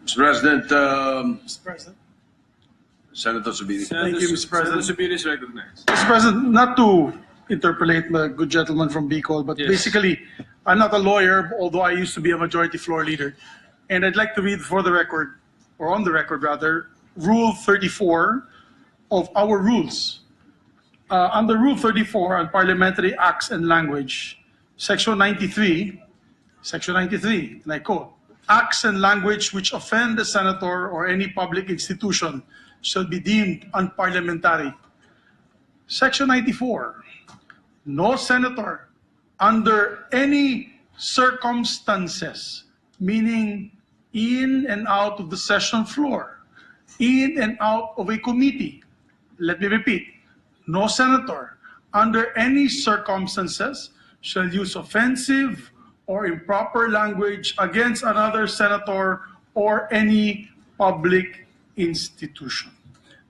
Mr. President, Mr. President. Senator Subiri. Thank you, Mr. President. Senator Subiri is recognized. Mr. President, not to interpolate the good gentleman from Bicol, but Yes. basically, I'm not a lawyer, although I used to be a majority floor leader. And I'd like to read for the record, or on the record rather, Rule 34 of our rules. Under Rule 34 on Parliamentary Acts and Language, Section 93, and I quote, acts and language which offend the senator or any public institution shall be deemed unparliamentary. Section 94, no senator under any circumstances, meaning in and out of the session floor, in and out of a committee. Let me repeat, no senator under any circumstances shall use offensive or improper language against another senator or any public institution.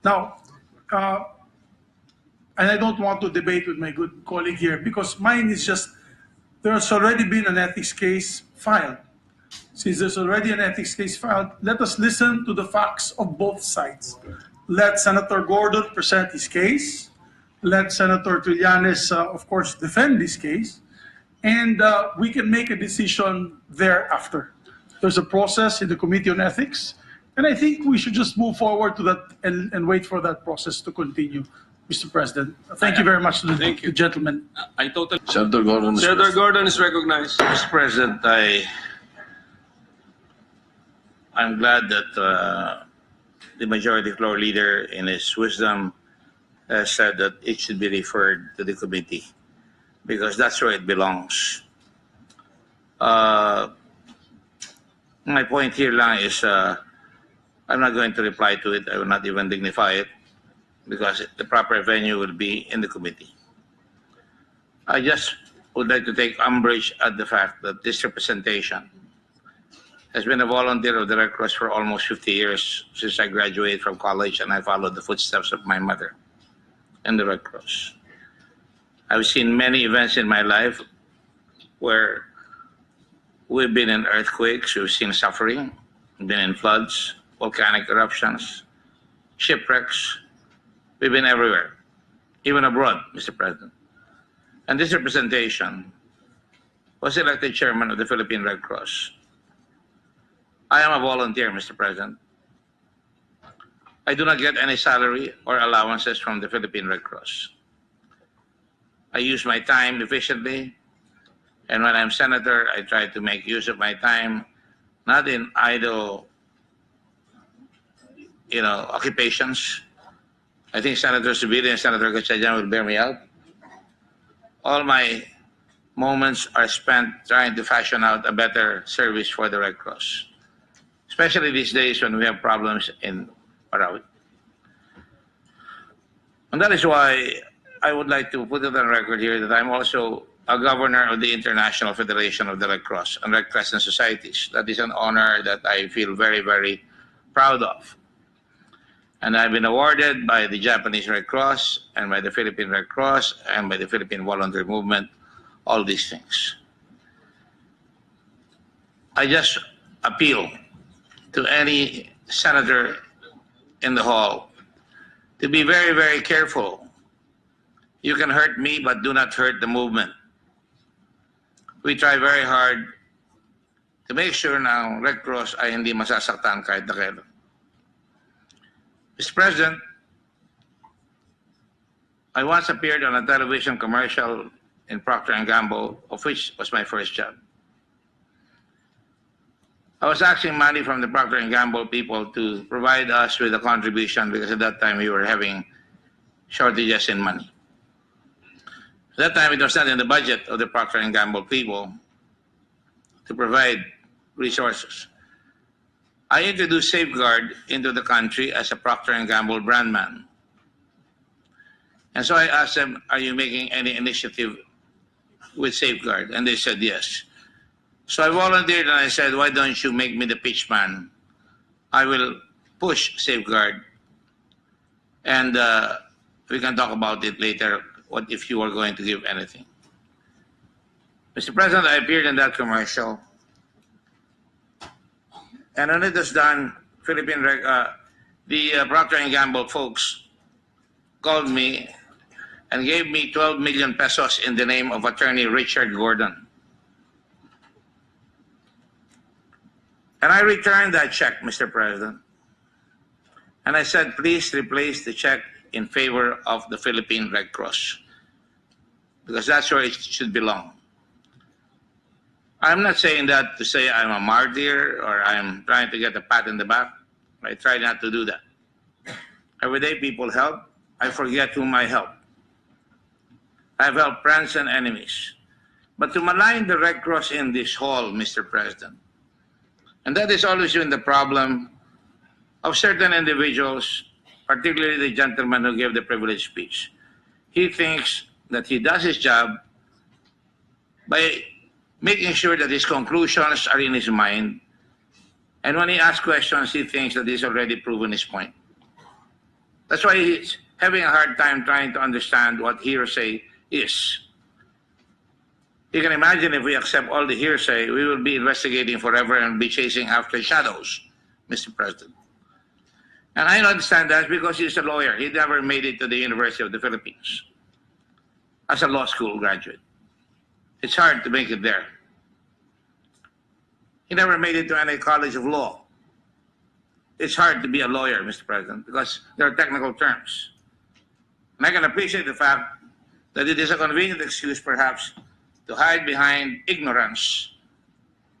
Now, and I don't want to debate with my good colleague here because mine is just, there's already been an ethics case filed. Since there's already an ethics case filed, let us listen to the facts of both sides. Let Senator Gordon present his case. Let Senator Trillanes, of course, defend this case. And we can make a decision thereafter. There's a process in the Committee on Ethics, and I think we should just move forward to that and wait for that process to continue, Mr. President. Thank you very much to the gentleman. I totally. Senator Gordon. Senator Gordon is recognized. Mr. President, I'm glad that the majority floor leader, in his wisdom, said that it should be referred to the committee because that's where it belongs. My point here lang is I'm not going to reply to it. I will not even dignify it because the proper venue will be in the committee. I just would like to take umbrage at the fact that this representation has been a volunteer of the Red Cross for almost 50 years since I graduated from college and I followed the footsteps of my mother in the Red Cross. I've seen many events in my life where we've been in earthquakes, we've seen suffering, we've been in floods, volcanic eruptions, shipwrecks. We've been everywhere, even abroad, Mr. President. And this representation was elected chairman of the Philippine Red Cross. I am a volunteer, Mr. President. I do not get any salary or allowances from the Philippine Red Cross. I use my time efficiently, and when I'm senator, I try to make use of my time, not in idle, occupations. I think Senator Subiri and Senator Gatchalian will bear me out. All my moments are spent trying to fashion out a better service for the Red Cross, especially these days when we have problems in Parawi. And that is why I would like to put it on record here that I'm also a governor of the International Federation of the Red Cross and Red Crescent Societies. That is an honor that I feel very, very proud of. And I've been awarded by the Japanese Red Cross and by the Philippine Red Cross and by the Philippine Voluntary Movement, all these things. I just appeal to any senator in the hall to be very, very careful. You can hurt me, but do not hurt the movement. We try very hard to make sure na Red Cross ay hindi masasaktan kahit na kailan. Mr. President, I once appeared on a television commercial in Procter & Gamble, of which was my first job. I was asking money from the Procter & Gamble people to provide us with a contribution because at that time we were having shortages in money. At that time, it was not in the budget of the Procter & Gamble people to provide resources. I introduced Safeguard into the country as a Procter & Gamble brand man. And so I asked them, are you making any initiative with Safeguard? And they said yes. So I volunteered and I said, why don't you make me the pitch man? I will push Safeguard. And we can talk about it later, what if you are going to give anything. Mr. President, I appeared in that commercial. And when it was done, the Procter & Gamble folks called me and gave me 12 million pesos in the name of attorney Richard Gordon. And I returned that check, Mr. President. And I said, please replace the check in favor of the Philippine Red Cross, because that's where it should belong. I'm not saying that to say I'm a martyr or I'm trying to get a pat in the back. I try not to do that. Every day people help. I forget whom I help. I've helped friends and enemies. But to malign the Red Cross in this hall, Mr. President, and that has always been the problem of certain individuals, particularly the gentleman who gave the privileged speech. He thinks that he does his job by making sure that his conclusions are in his mind. And when he asks questions, he thinks that he's already proven his point. That's why he's having a hard time trying to understand what hearsay is. You can imagine if we accept all the hearsay, we will be investigating forever and be chasing after shadows, Mr. President. And I understand that because he's a lawyer. He never made it to the University of the Philippines as a law school graduate. It's hard to make it there. He never made it to any college of law. It's hard to be a lawyer, Mr. President, because there are technical terms. And I can appreciate the fact that it is a convenient excuse, perhaps, to hide behind ignorance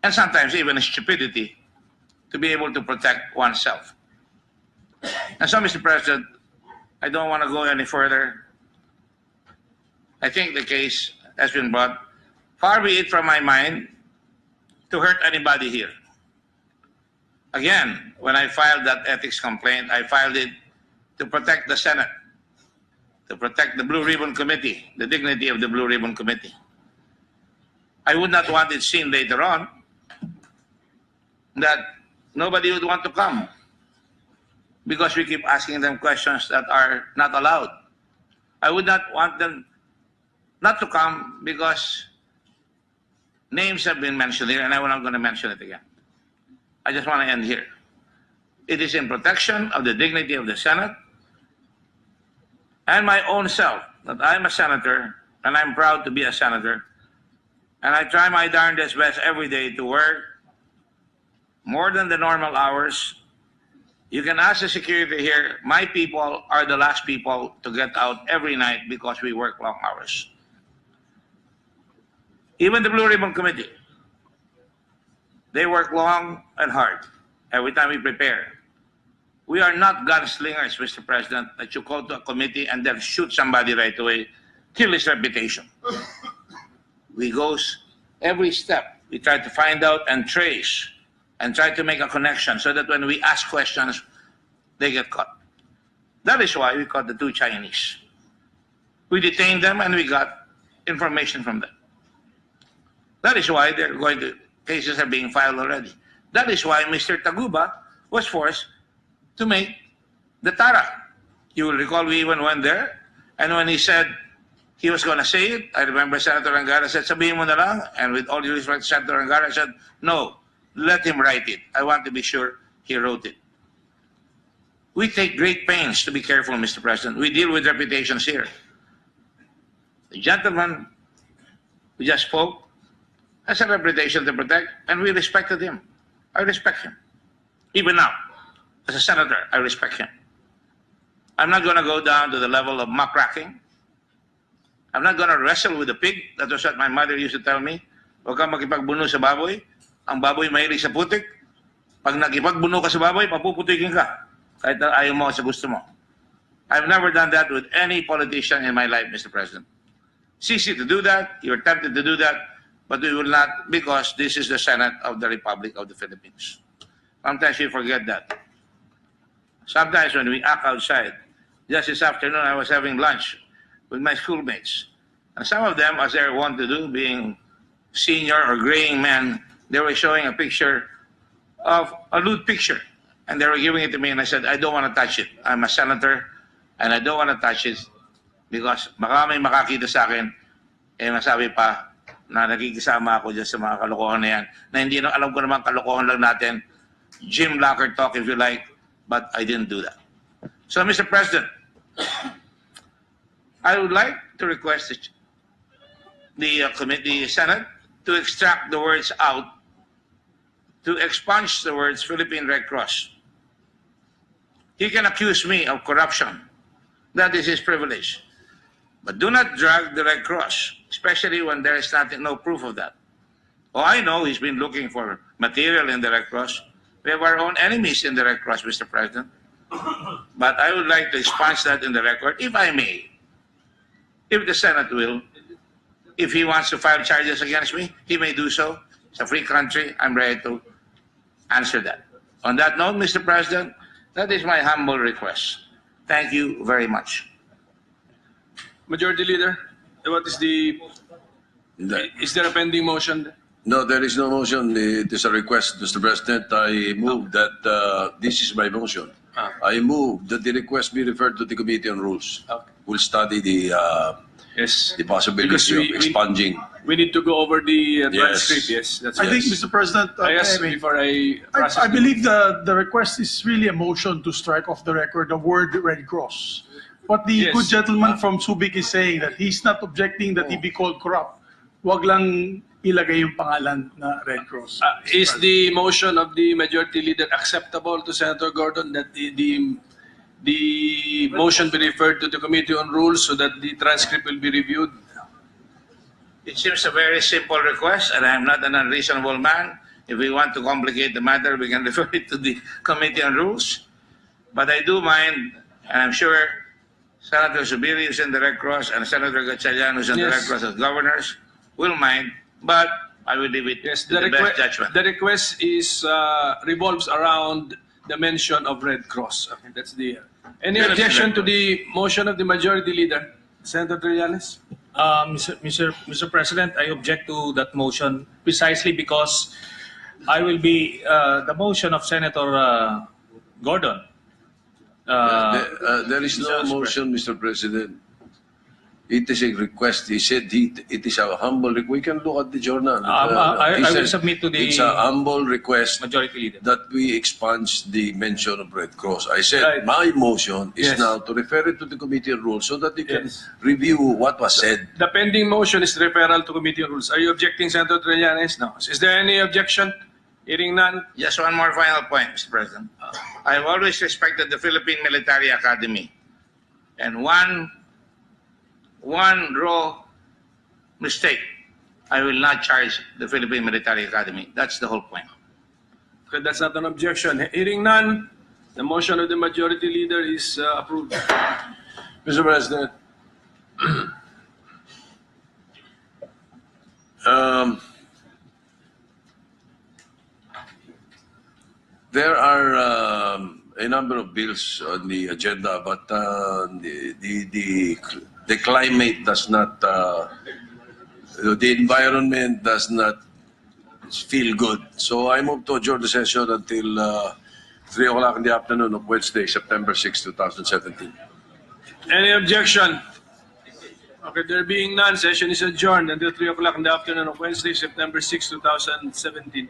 and sometimes even stupidity to be able to protect oneself. And so, Mr. President, I don't want to go any further. I think the case has been brought. Far be it from my mind to hurt anybody here. Again, when I filed that ethics complaint, I filed it to protect the Senate, to protect the Blue Ribbon Committee, the dignity of the Blue Ribbon Committee. I would not want it seen later on that nobody would want to come because we keep asking them questions that are not allowed. I would not want them not to come because names have been mentioned here, and I'm not going to mention it again. I just want to end here. It is in protection of the dignity of the Senate and my own self that I'm a senator, and I'm proud to be a senator, and I try my darndest best every day to work more than the normal hours. You can ask the security here, my people are the last people to get out every night because we work long hours. Even the Blue Ribbon Committee, they work long and hard every time we prepare. We are not gunslingers, Mr. President, that you call to a committee and then shoot somebody right away, kill his reputation. We go every step. We try to find out and trace and try to make a connection so that when we ask questions, they get caught. That is why we caught the two Chinese. We detained them and we got information from them. That is why cases are being filed already. That is why Mr. Taguba was forced to make the Tara. You will recall we even went there, and when he said he was going to say it, I remember Senator Angara said, sabihin mo na lang, and with all due respect, Senator Angara said, no, let him write it. I want to be sure he wrote it. We take great pains to be careful, Mr. President. We deal with reputations here. The gentleman who just spoke has a reputation to protect, and we respected him. I respect him. Even now, as a senator, I respect him. I'm not going to go down to the level of muckraking. I'm not going to wrestle with the pig. That was what my mother used to tell me. Huwag kang makipagbuno sa baboy. Ang baboy mahilig sa putik. Pag nakipagbuno ka sa baboy, papuputikin ka. Kahit na ayaw mo sa gusto mo. I've never done that with any politician in my life, Mr. President. It's easy to do that. You're tempted to do that. But we will not, because this is the Senate of the Republic of the Philippines. Sometimes we forget that. Sometimes when we act outside, just this afternoon I was having lunch with my schoolmates. And some of them, as they're wont to do, being senior or graying men, they were showing a picture of a lewd picture. And they were giving it to me, and I said, I don't want to touch it. I'm a senator, and I don't want to touch it because baka may makakita sa akin, eh masabi pa, na nakikisama ako dyan sa mga kalokohan na yan, na hindi na alam ko naman kalokohan lang natin, gym locker talk if you like, but I didn't do that. So, Mr. President, I would like to request the Senate to extract the words out, to expunge the words Philippine Red Cross. He can accuse me of corruption. That is his privilege. But do not drag the Red Cross, especially when there is no proof of that. Oh, I know he's been looking for material in the Red Cross. We have our own enemies in the Red Cross, Mr. President. But I would like to expunge that in the record, if I may. If the Senate will, if he wants to file charges against me, he may do so. It's a free country. I'm ready to answer that. On that note, Mr. President, that is my humble request. Thank you very much. Majority Leader, what is is there a pending motion? No, there is no motion. It is a request, Mr. President. I move that this is my motion. I move that the request be referred to the Committee on Rules. Okay. We'll study the Yes. possibility Because of expunging. We need to go over the Yes. transcript. Yes, that's I think, yes. Mr. President, I asked may- before I process. I believe the request is really a motion to strike off the record the word Red Cross. What the Yes. good gentleman from Subic is saying, that he's not objecting that he be called corrupt. Wag lang ilagay yung pangalan na Red Cross. Is the motion of the Majority Leader acceptable to Senator Gordon, that the motion be referred to the Committee on Rules so that the transcript will be reviewed? It seems a very simple request, and I'm not an unreasonable man. If we want to complicate the matter, we can refer it to the Committee on Rules. But I do mind, and I'm sure Senator Zubiri, who's in the Red Cross, and Senator Gatchalian, who's in the Red Yes. Cross as governors, will mind, but I will leave it Yes, to the best judgment. the request is revolves around the mention of Red Cross. Okay, that's the. Any Yes, objection Red to the motion of the Majority Leader, Senator Trillanes? Mr. President, I object to that motion precisely because I will be the motion of Senator Gordon. There is no motion, Mr. President. It is a request. He said it is a humble request. We can look at the journal. I He will said submit to the It's a humble request Majority Leader. that we expunge the mention of Red Cross. I said Right. my motion is Yes. now to refer it to the Committee on Rules so that they can Yes. review what was said. The pending motion is referral to Committee on Rules. Are you objecting, Senator Trillanes? No. Is there any objection? Hearing none. Just one more final point, Mr. President. I've always respected the Philippine Military Academy. And one raw mistake, I will not charge the Philippine Military Academy. That's the whole point. Okay, that's not an objection. Hearing none, the motion of the Majority Leader is approved. Mr. President, there are a number of bills on the agenda, but the climate does not, the environment does not feel good. So I move to adjourn the session until 3 o'clock in the afternoon of Wednesday, September 6, 2017. Any objection? Okay, there being none, session is adjourned until 3 o'clock in the afternoon of Wednesday, September 6, 2017.